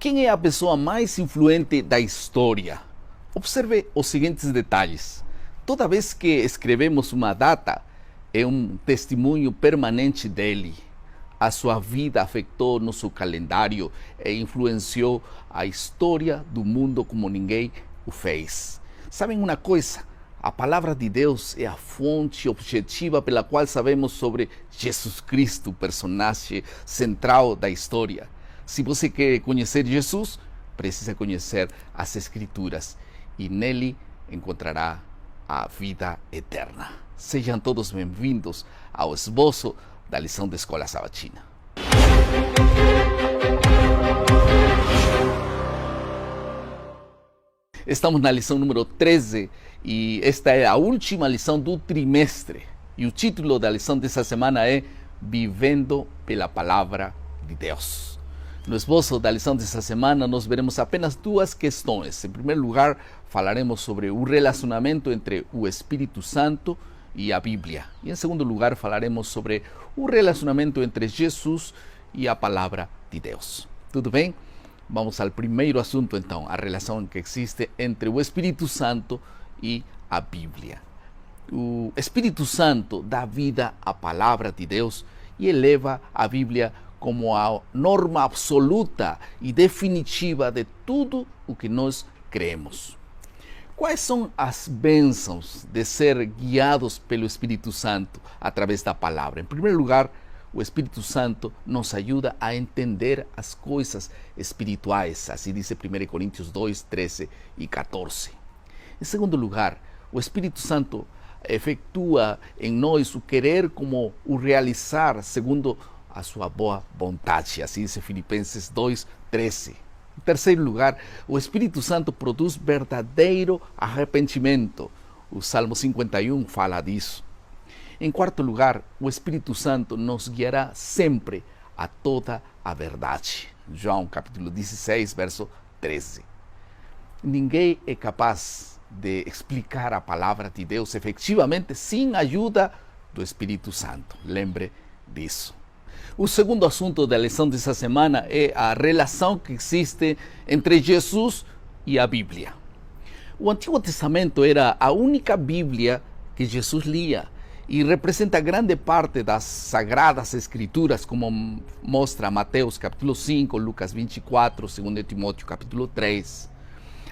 Quem é a pessoa mais influente da história? Observe os seguintes detalhes. Toda vez que escrevemos uma data, é um testemunho permanente dele. A sua vida afetou nosso calendário e influenciou a história do mundo como ninguém o fez. Sabem uma coisa? A palavra de Deus é a fonte objetiva pela qual sabemos sobre Jesus Cristo, o personagem central da história. Se você quer conhecer Jesus, precisa conhecer as Escrituras e nele encontrará a vida eterna. Sejam todos bem-vindos ao esboço da lição da Escola Sabatina. Estamos na lição número 13 e esta é a última lição do trimestre. E o título da lição dessa semana é Vivendo pela Palavra de Deus. No esboço da lição dessa semana, nós veremos apenas duas questões. Em primeiro lugar, falaremos sobre o relacionamento entre o Espírito Santo e a Bíblia. E em segundo lugar, falaremos sobre o relacionamento entre Jesus e a Palavra de Deus. Tudo bem? Vamos ao primeiro assunto, então, a relação que existe entre o Espírito Santo e a Bíblia. O Espírito Santo dá vida à Palavra de Deus e eleva a Bíblia como a norma absoluta e definitiva de tudo o que nós cremos. Quais são as bênçãos de ser guiados pelo Espírito Santo através da palavra? Em primeiro lugar, o Espírito Santo nos ajuda a entender as coisas espirituais, assim diz 1 Coríntios 2, 13 e 14. Em segundo lugar, o Espírito Santo efetua em nós o querer como o realizar segundo a sua boa vontade, assim diz Filipenses 2, 13. Em terceiro lugar, o Espírito Santo produz verdadeiro arrependimento. O Salmo 51 fala disso. Em quarto lugar, o Espírito Santo nos guiará sempre a toda a verdade. João capítulo 16, verso 13. Ninguém é capaz de explicar a palavra de Deus efetivamente sem a ajuda do Espírito Santo. Lembre disso. O segundo assunto da lição dessa semana é a relação que existe entre Jesus e a Bíblia. O Antigo Testamento era a única Bíblia que Jesus lia e representa grande parte das Sagradas Escrituras, como mostra Mateus capítulo 5, Lucas 24, 2 Timóteo capítulo 3.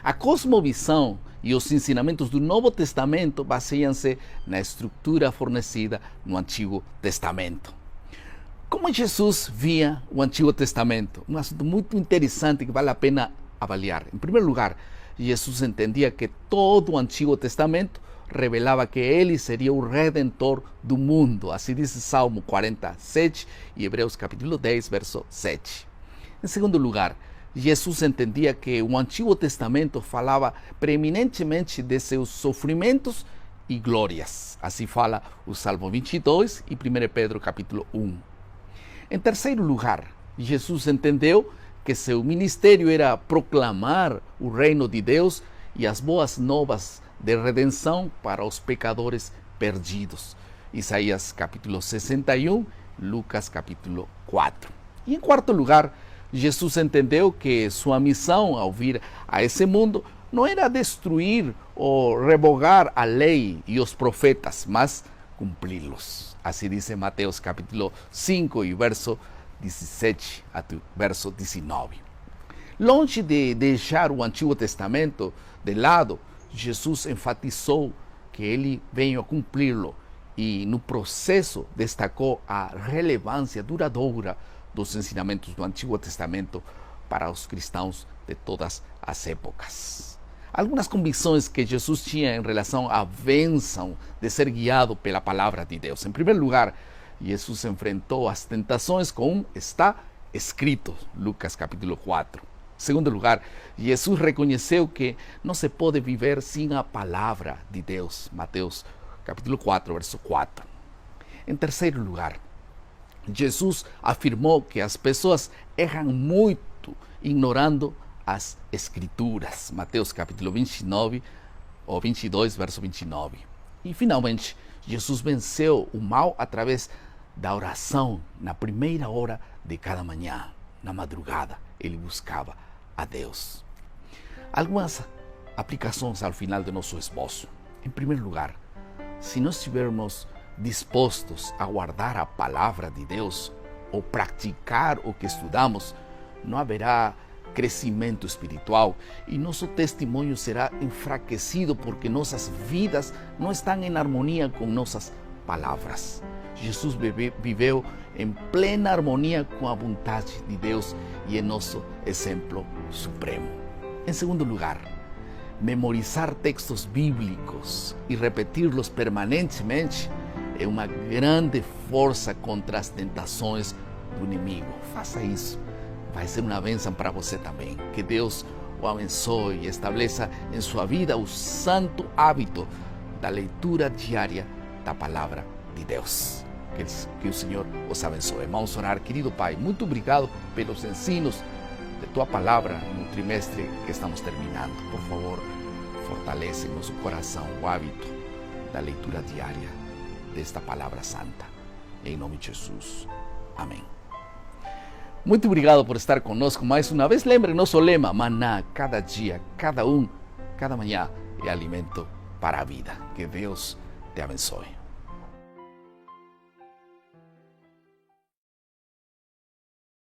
A cosmovisão e os ensinamentos do Novo Testamento baseiam-se na estrutura fornecida no Antigo Testamento. Como Jesus via o Antigo Testamento? Um assunto muito interessante que vale a pena avaliar. Em primeiro lugar, Jesus entendia que todo o Antigo Testamento revelava que ele seria o Redentor do mundo. Assim diz Salmo 47 e Hebreus capítulo 10, verso 7. Em segundo lugar, Jesus entendia que o Antigo Testamento falava preeminentemente de seus sofrimentos e glórias. Assim fala o Salmo 22 e 1 Pedro capítulo 1. Em terceiro lugar, Jesus entendeu que seu ministério era proclamar o reino de Deus e as boas novas de redenção para os pecadores perdidos. Isaías capítulo 61, Lucas capítulo 4. E em quarto lugar, Jesus entendeu que sua missão ao vir a esse mundo não era destruir ou revogar a lei e os profetas, mas cumpri-los. Assim diz Mateus capítulo 5 e verso 17 até verso 19. Longe de deixar o Antigo Testamento de lado, Jesus enfatizou que ele veio a cumpri-lo e no processo destacou a relevância duradoura dos ensinamentos do Antigo Testamento para os cristãos de todas as épocas. Algumas convicções que Jesus tinha em relação à bênção de ser guiado pela palavra de Deus. Em primeiro lugar, Jesus enfrentou as tentações com está escrito, Lucas capítulo 4. Em segundo lugar, Jesus reconheceu que não se pode viver sem a palavra de Deus, Mateus capítulo 4, verso 4. Em terceiro lugar, Jesus afirmou que as pessoas erram muito ignorando as Escrituras, Mateus capítulo 29, ou 22, verso 29. E finalmente, Jesus venceu o mal através da oração na primeira hora de cada manhã, na madrugada. Ele buscava a Deus. Algumas aplicações ao final de nosso esboço. Em primeiro lugar, se nós estivermos dispostos a guardar a palavra de Deus ou praticar o que estudamos, não haverá crescimento espiritual e nosso testemunho será enfraquecido porque nossas vidas não estão em harmonia com nossas palavras. Jesus viveu em plena harmonia com a vontade de Deus e é nosso exemplo supremo. Em segundo lugar, memorizar textos bíblicos e repeti-los permanentemente é uma grande força contra as tentações do inimigo. Faça isso. Vai ser uma bênção para você também. Que Deus o abençoe e estabeleça em sua vida o santo hábito da leitura diária da palavra de Deus. Que o Senhor os abençoe. Vamos orar. Querido Pai, muito obrigado pelos ensinos de tua palavra no trimestre que estamos terminando. Por favor, fortalece em nosso coração o hábito da leitura diária desta palavra santa. Em nome de Jesus. Amém. Muito obrigado por estar conosco mais uma vez. Lembre nosso lema: maná, cada dia, cada manhã é alimento para a vida. Que Deus te abençoe.